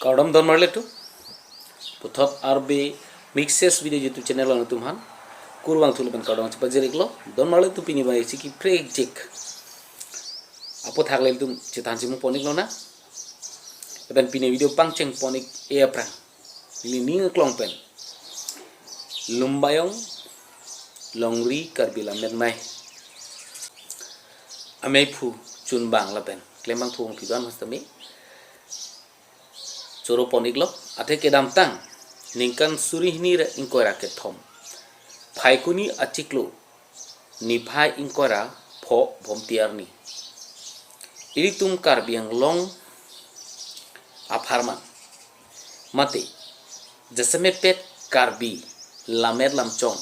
Kaudam don marle tu puthot Rbey mixes video YouTube channel anu tumhan kurwang thulu ban kaudam cepat jeriklo don marle tu pini bai siki project apo thagle tum chitan simu ponik lo na ben pini video pangcheng ponik e aprang li ning klong pen Lumbajong Longri Karbi Lammet mai Amei phu chun bang la pen klembang thung pidan hastami Coro ponik lo ate kedam tang ningkan surihni re ingkora ke thom phaikuni achiklo ni phai ingkora pho bomtiarni iritum karbiang long apharman mate jasame pet Karbi Lammet lamchong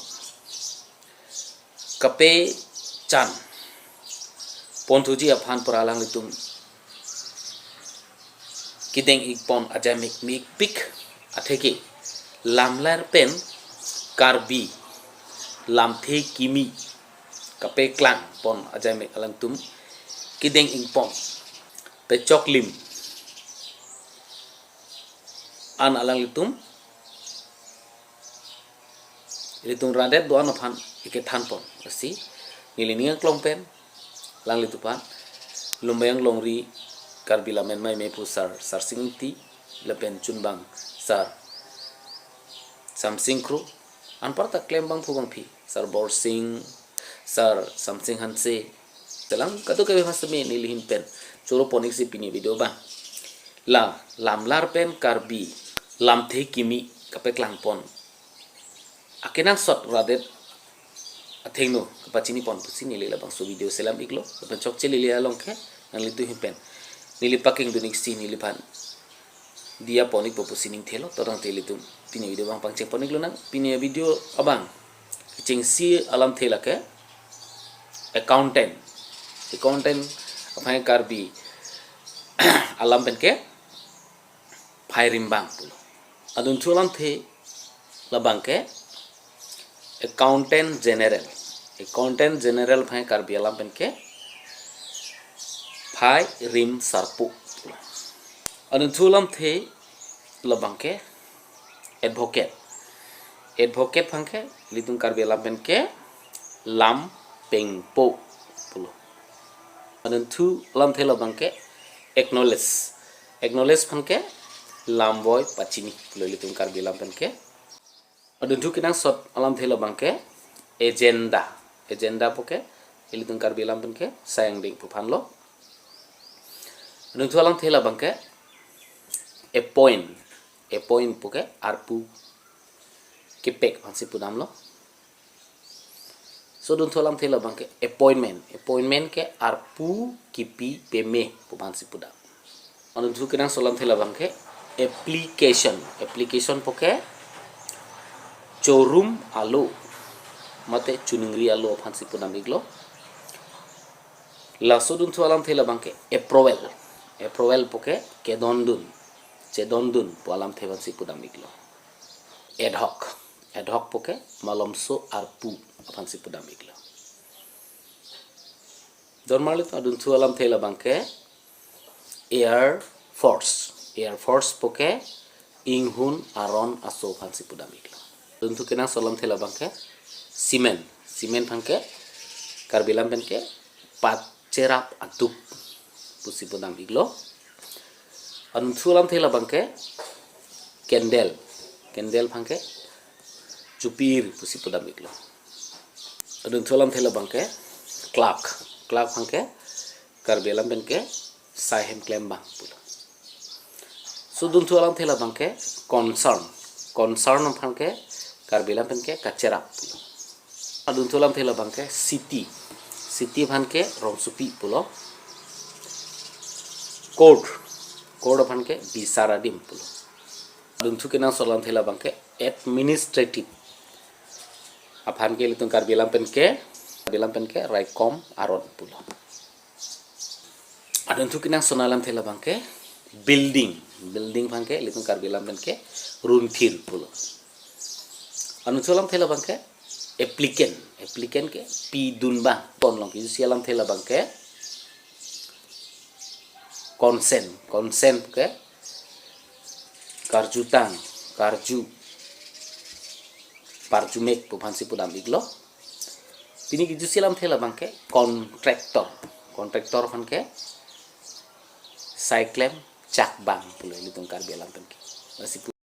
kape chan pontuji aphan puralang litum kideng ikpon ajamik mik pik atheke Lamlar pen Karbi Lamthe kimi kape klang pon ajamik alang tum kideng ikpon pe choklim an alang litum radet doan aphan ike than pon asi nilininga klong pen lang litupan Lumbajong Longri Karbi Lammet mai me pu sar singti lepen chunbang sar samsing kru an parta klembang phu bang phi sar bor sing sar samsing hanse telang katu ke bahasa me nilihin pen choro ponik si pini video bang lamlar pen Karbi Lamthe kimi kape klang pon akenang sot radet athengno kapachini pon pusi nilila bang so video selam iklo lepen chok cheli li along ke nang litu hipen nilipaking dunik si nilipan dia ponik popusining thelo torang telitum pini video bang pangcheng ponik lo nang pini video abang cheng si alam thela ke accountant aphai Karbi alam pen ke phai rimbang pulo adun thulam the labang ke accountant general phai Karbi alam pen ke phai rim sarpu adun thulam the labang ke advocate phang ke litung Karbi alam pen ke lam pengpo pulo adun thu lam the labang ke acknowledge phang ke lamboy pachini pulo litung Karbi alam pen ke adun thu kinang sot alam the labang ke agenda poke litung Karbi alam pen ke sayang ding pu phan lo adun thu alam the labang ke appoint poke arpu kepek phansi pudam lo so dun tholam thela bang ke appointment ke arpu kipi peme phansi pudam anun thu kinang solam thela bang ke application poke chorum alo mate chuningri alo phansi pudam iglo la so dun tholam thela bang ke approval poke cedondun polam theban si pudam iglo ad hoc poke malomso arpu apan si pudam iglo dormali to adun thualam thela bangke air force poke inghun aron aso pan si pudam iglo adun thu kena solam thela bangke cement bangke Karbi Lammet ke pacerap aduk pusi pudam iglo adun thualam thela bangke candle bangke chupir pusi pudam iglo adun thualam thela bangke clock bangke Karbi Lammet ke sahem klembang pulo sudun thualam thela bangke concern bangke Karbi Lammet ke kacerap pulo adun thualam thela bangke city bangke romsupi pulo code bangke bisaradim pulo adun thu kena solam thela bangke administrative aphan ke litung Karbi Lammet ke raikom aron pulo adun thu kena sonalam thela bangke building bangke litung Karbi Lammet ke runthir pulo adun solam thela bangke applicant ke pi dunba ponlong ki sialam thela bangke consent ke karjutang, karju, parjumek pupansi pudam iglo. Pini gitu silam thela bangke kontraktor fanke cyclem cakbang pula itu Karbi Lamthe.